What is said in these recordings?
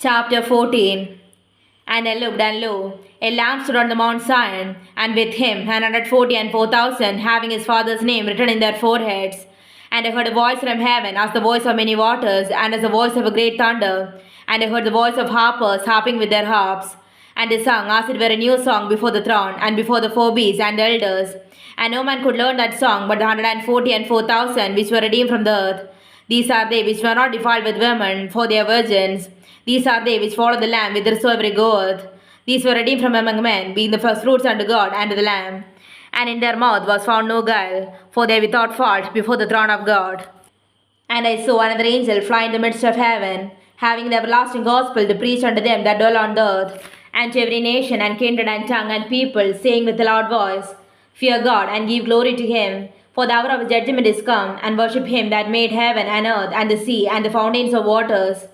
Chapter 14. And I looked, and lo, a lamb stood on the Mount Zion, and with him 140 and 4,000, having his father's name written in their foreheads. And I heard a voice from heaven, as the voice of many waters, and as the voice of a great thunder. And I heard the voice of harpers harping with their harps. And they sung as it were a new song before the throne, and before the four beasts and the elders. And no man could learn that song but the 140 and 4,000 which were redeemed from the earth. These are they which were not defiled with women, for they are virgins. These are they which follow the Lamb whithersoever he goeth. These were redeemed from among men, being the firstfruits unto God and to the Lamb. And in their mouth was found no guile, for they without fault before the throne of God. And I saw another angel fly in the midst of heaven, having the everlasting gospel to preach unto them that dwell on the earth, and to every nation and kindred and tongue and people, saying with a loud voice, Fear God, and give glory to him, for the hour of his judgment is come, and worship him that made heaven and earth and the sea and the fountains of waters.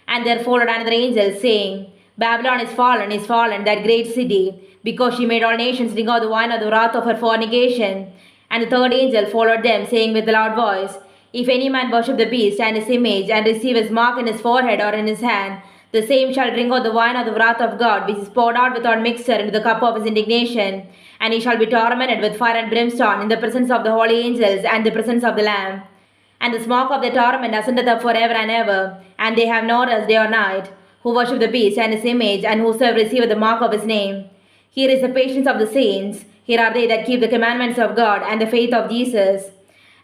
And there followed another angel, saying, Babylon is fallen, that great city, because she made all nations drink of the wine of the wrath of her fornication. And the third angel followed them, saying with a loud voice, If any man worship the beast and his image, and receive his mark in his forehead or in his hand, the same shall drink of the wine of the wrath of God, which is poured out without mixture into the cup of his indignation. And he shall be tormented with fire and brimstone in the presence of the holy angels and the presence of the Lamb. And the smoke of their torment ascendeth up forever and ever, and they have no rest day or night, who worship the beast and his image, and whosoever receiveth the mark of his name. Here is the patience of the saints. Here are they that keep the commandments of God and the faith of Jesus.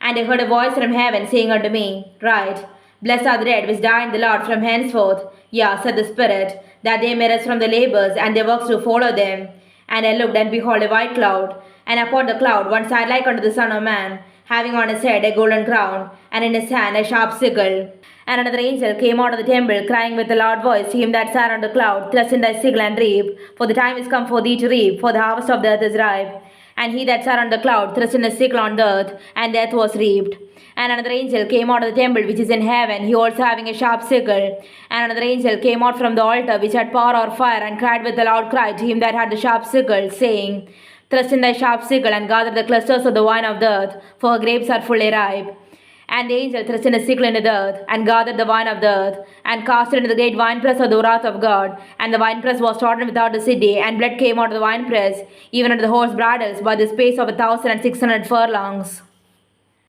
And I heard a voice from heaven saying unto me, Write, Blessed are the dead which die in the Lord from henceforth, yea, said the Spirit, that they may rest from their labors, and their works do follow them. And I looked, and behold, a white cloud, and upon the cloud one sat like unto the Son of Man, having on his head a golden crown, and in his hand a sharp sickle. And another angel came out of the temple, crying with a loud voice to him that sat on the cloud, Thrust in thy sickle and reap, for the time is come for thee to reap, for the harvest of the earth is ripe. And he that sat on the cloud thrust in his sickle on the earth, and the earth was reaped. And another angel came out of the temple which is in heaven, he also having a sharp sickle. And another angel came out from the altar which had power or fire, and cried with a loud cry to him that had the sharp sickle, saying, Thrust in thy sharp sickle, and gather the clusters of the wine of the earth, for her grapes are fully ripe. And the angel thrust in his sickle into the earth, and gathered the wine of the earth, and cast it into the great winepress of the wrath of God. And the winepress was trodden without the city, and blood came out of the winepress, even unto the horse bridles, by the space of 1,600 furlongs.